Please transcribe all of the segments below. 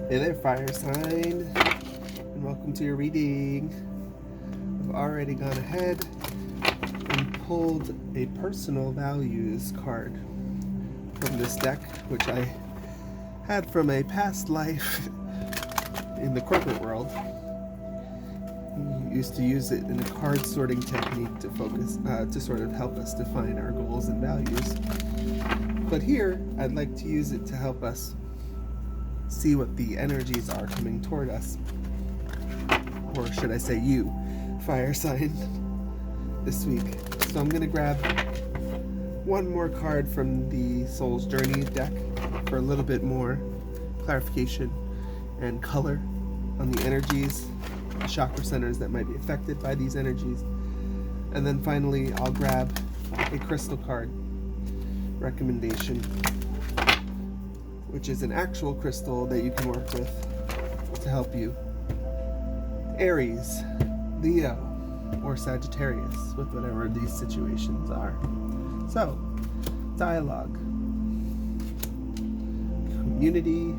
Hey there, fire sign, and welcome to your reading. I've already gone ahead and pulled a personal values card from this deck, which I had from a past life in the corporate world. We used to use it in a card sorting technique to focus, to sort of help us define our goals and values. But here, I'd like to use it to help us see what the energies are coming toward us. Or should I say you, fire sign, this week. So I'm going to grab one more card from the Soul's Journey deck for a little bit more clarification and color on the energies, the chakra centers that might be affected by these energies. And then finally, I'll grab a crystal card recommendation, which is an actual crystal that you can work with to help you. Aries, Leo, or Sagittarius, with whatever these situations are. So, dialogue, community,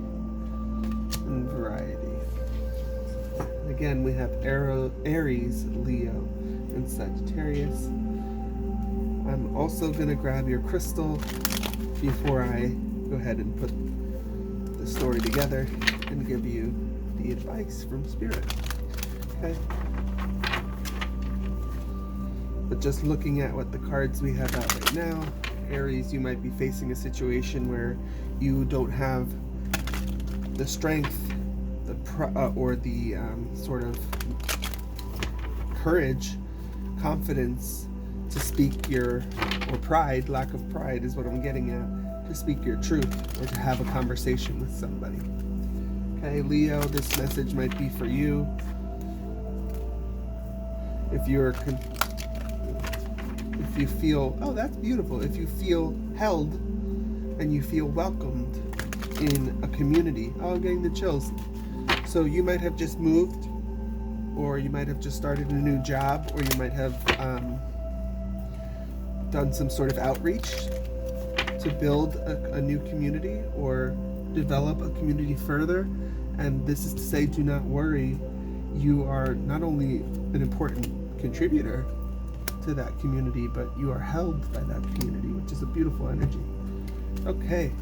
and variety. Again, we have Aries, Leo, and Sagittarius. I'm also going to grab your crystal before I go ahead and put the story together and give you the advice from Spirit. Okay? But just looking at what the cards we have out right now, Aries, you might be facing a situation where you don't have the strength, or the sort of courage, confidence to speak or pride, lack of pride is what I'm getting at, to speak your truth or to have a conversation with somebody. Okay, Leo, this message might be for you. If you feel, oh, that's beautiful. If you feel held and you feel welcomed in a community. Oh, I'm getting the chills. So you might have just moved, or you might have just started a new job, or you might have done some sort of outreach to build a new community or develop a community further. And this is to say, do not worry. You are not only an important contributor to that community, but you are held by that community, which is a beautiful energy. Okay.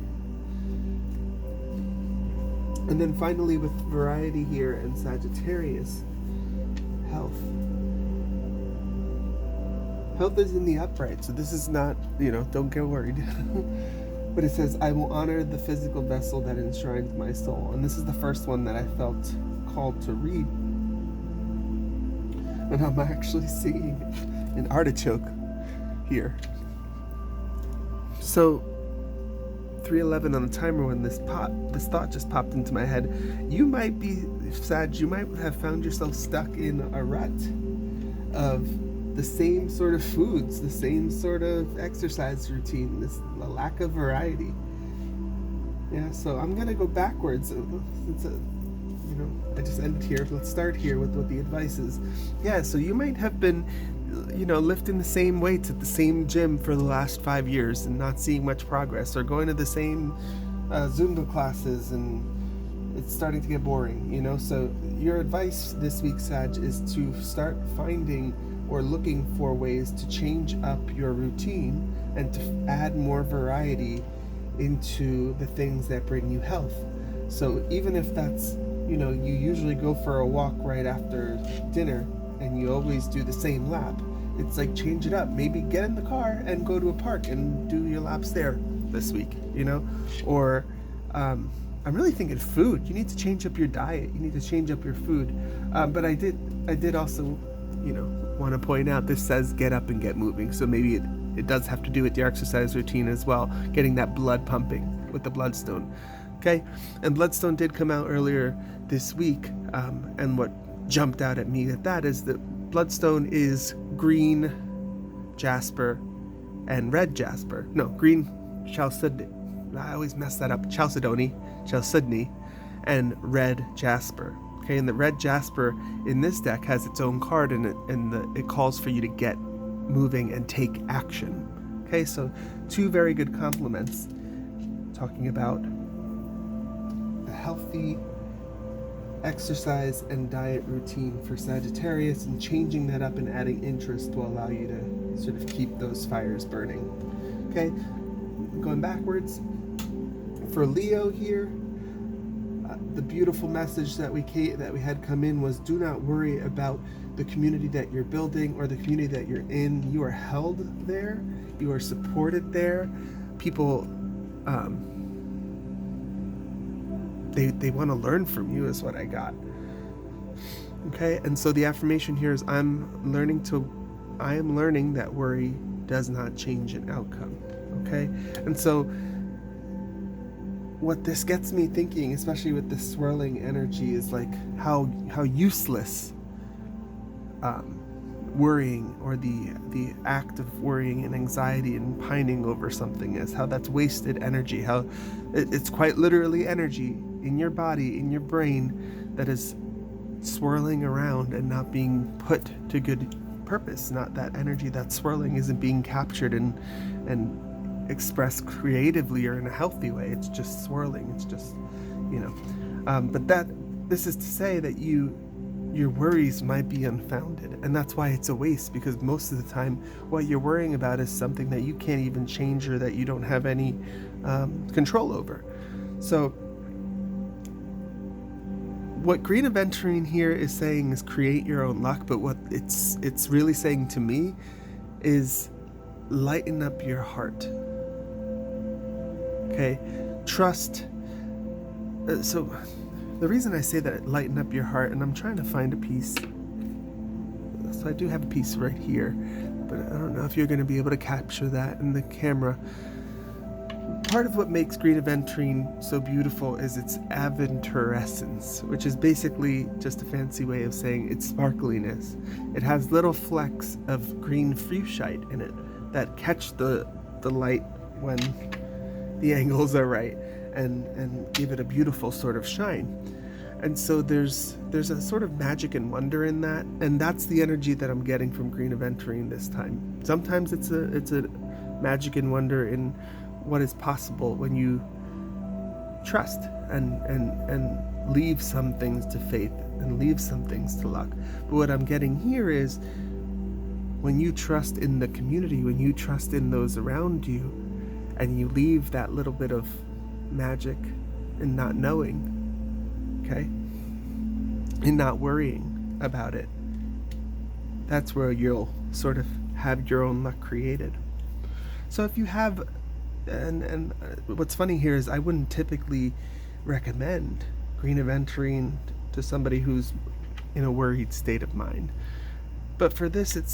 And then finally with variety here and Sagittarius, health. Health is in the upright, so this is not, don't get worried. But it says, I will honor the physical vessel that enshrines my soul. And this is the first one that I felt called to read. And I'm actually seeing an artichoke here. So 3:11 on the timer when this thought just popped into my head. You might be, Sag, you might have found yourself stuck in a rut of the same sort of foods, the same sort of exercise routine, the lack of variety. Yeah, so I'm gonna go backwards. Since I just ended here. Let's start here with what the advice is. Yeah, so you might have been, lifting the same weights at the same gym for the last 5 years and not seeing much progress, or going to the same Zumba classes and it's starting to get boring, So your advice this week, Sag, is to start finding or looking for ways to change up your routine and to add more variety into the things that bring you health. So even if that's, you usually go for a walk right after dinner and you always do the same lap, it's like change it up. Maybe get in the car and go to a park and do your laps there this week, Or I'm really thinking food. You need to change up your diet. You need to change up your food. But I did also, want to point out this says get up and get moving. So maybe it does have to do with your exercise routine as well, getting that blood pumping with the bloodstone. Okay, and bloodstone did come out earlier this week, and what jumped out at me at that is that bloodstone is green jasper and red jasper. No, green chalcedony. I always mess that up. Chalcedony, and red jasper. Okay, and the red jasper in this deck has its own card in it, and it calls for you to get moving and take action. Okay, so two very good compliments talking about a healthy exercise and diet routine for Sagittarius, and changing that up and adding interest will allow you to sort of keep those fires burning. Okay, going backwards. For Leo here, the beautiful message that we had come in was, do not worry about the community that you're building or the community that you're in. You are held there. You are supported there. People, they want to learn from you is what I got. Okay, and so the affirmation here is, I am learning that worry does not change an outcome. Okay, and so what this gets me thinking, especially with this swirling energy, is like how useless worrying, or the act of worrying and anxiety and pining over something is, how that's wasted energy, how it's quite literally energy in your body, in your brain, that is swirling around and not being put to good purpose. Not that energy that's swirling isn't being captured and expressed creatively or in a healthy way. It's just swirling. It's just, but this is to say that your worries might be unfounded, and that's why it's a waste, because most of the time what you're worrying about is something that you can't even change or that you don't have any control over. So what Green Aventurine here is saying is create your own luck, but what it's really saying to me is lighten up your heart. Okay, trust. So the reason I say that, lighten up your heart, and I'm trying to find a piece. So I do have a piece right here, but I don't know if you're going to be able to capture that in the camera. Part of what makes Green Aventurine so beautiful is its aventurescence, which is basically just a fancy way of saying its sparkliness. It has little flecks of green fuchsite in it that catch the light when the angles are right, and give it a beautiful sort of shine. And so there's a sort of magic and wonder in that, and that's the energy that I'm getting from Green Aventurine this time. Sometimes it's a magic and wonder in what is possible when you trust and leave some things to faith and leave some things to luck. But what I'm getting here is, when you trust in the community, when you trust in those around you, and you leave that little bit of magic in not knowing, okay, in not worrying about it, that's where you'll sort of have your own luck created. So if you have, and what's funny here is I wouldn't typically recommend Green Aventurine to somebody who's in a worried state of mind, but for this, it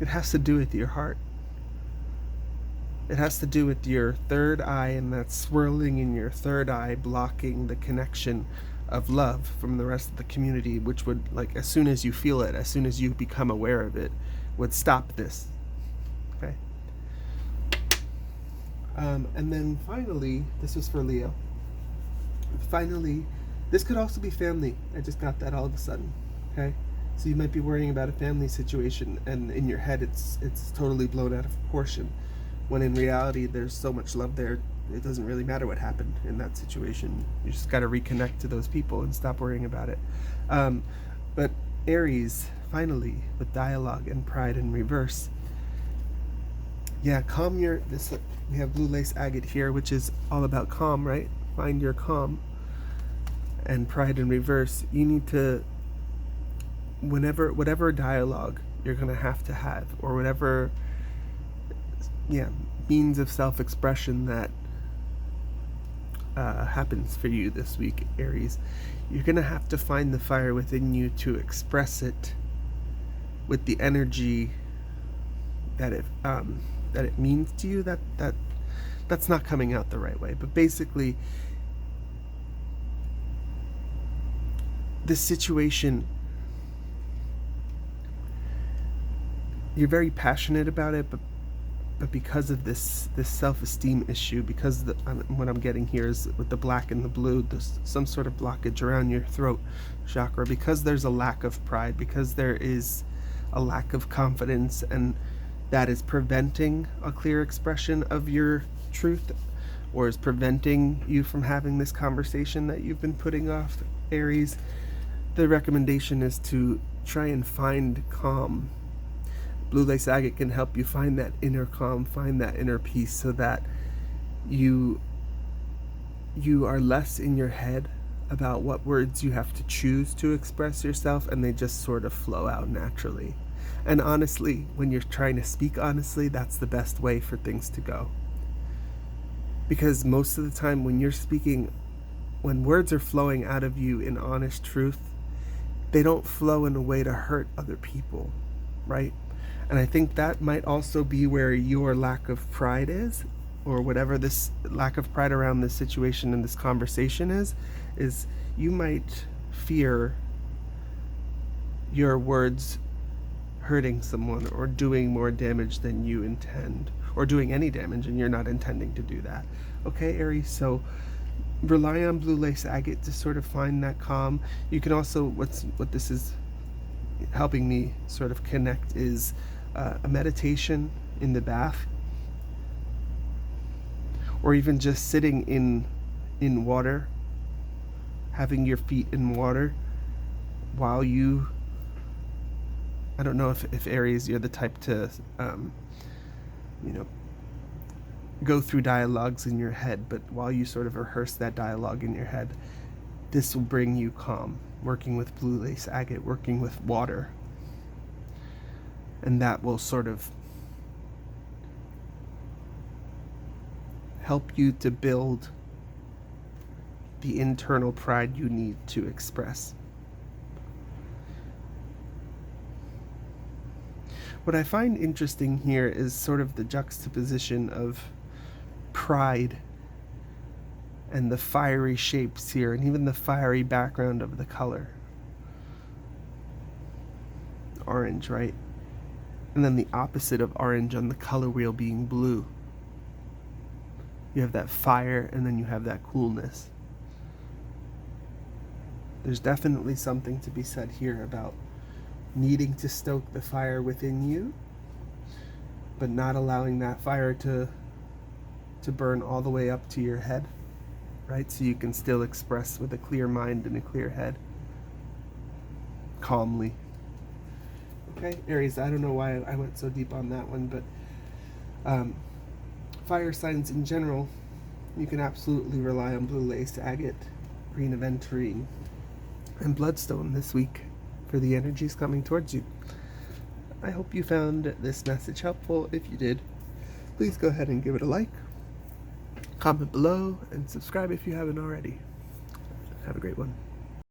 has to do with your heart. It has to do with your third eye, and that swirling in your third eye blocking the connection of love from the rest of the community, which would, like, as soon as you feel it, as soon as you become aware of it, would stop this. Okay. And then finally, this was for Leo. Finally, this could also be family. I just got that all of a sudden. Okay. So you might be worrying about a family situation, and in your head it's totally blown out of proportion, when in reality there's so much love there. It doesn't really matter what happened in that situation. You just got to reconnect to those people and stop worrying about it. But Aries, finally, with dialogue and pride in reverse. Yeah, calm your, we have blue lace agate here, which is all about calm, right? Find your calm. And pride in reverse. You need to, whatever dialogue you're going to have, or whatever, means of self-expression that happens for you this week, Aries, you're going to have to find the fire within you to express it with the energy that it means to you. That's not coming out the right way, but basically this situation, you're very passionate about it, but because of this self-esteem issue, because what I'm getting here is with the black and the blue, there's some sort of blockage around your throat chakra, because there's a lack of pride, because there is a lack of confidence, and that is preventing a clear expression of your truth. or is preventing you from having this conversation that you've been putting off, Aries, the recommendation is to try and find calm. Blue lace agate can help you find that inner calm, find that inner peace, so that you are less in your head about what words you have to choose to express yourself, and they just sort of flow out naturally. And honestly, when you're trying to speak honestly, that's the best way for things to go. Because most of the time when you're speaking, when words are flowing out of you in honest truth, they don't flow in a way to hurt other people, right? And I think that might also be where your lack of pride is, or whatever this lack of pride around this situation and this conversation is you might fear your words hurting someone or doing more damage than you intend, or doing any damage, and you're not intending to do that. Okay, Aries, so rely on blue lace agate to sort of find that calm. You can also, what this is helping me sort of connect is a meditation in the bath, or even just sitting in water, having your feet in water while you, I don't know if Aries, you're the type to go through dialogues in your head, but while you sort of rehearse that dialogue in your head, this will bring you calm. Working with blue lace agate, working with water, and that will sort of help you to build the internal pride you need to express. What I find interesting here is sort of the juxtaposition of pride and the fiery shapes here, and even the fiery background of the color. Orange, right? And then the opposite of orange on the color wheel being blue. You have that fire, and then you have that coolness. There's definitely something to be said here about needing to stoke the fire within you, but not allowing that fire to burn all the way up to your head, right? So you can still express with a clear mind and a clear head, calmly. Okay, Aries, I don't know why I went so deep on that one, but fire signs in general, you can absolutely rely on blue lace agate, green aventurine, and bloodstone this week for the energies coming towards you. I hope you found this message helpful. If you did, please go ahead and give it a like, comment below, and subscribe if you haven't already. Have a great one.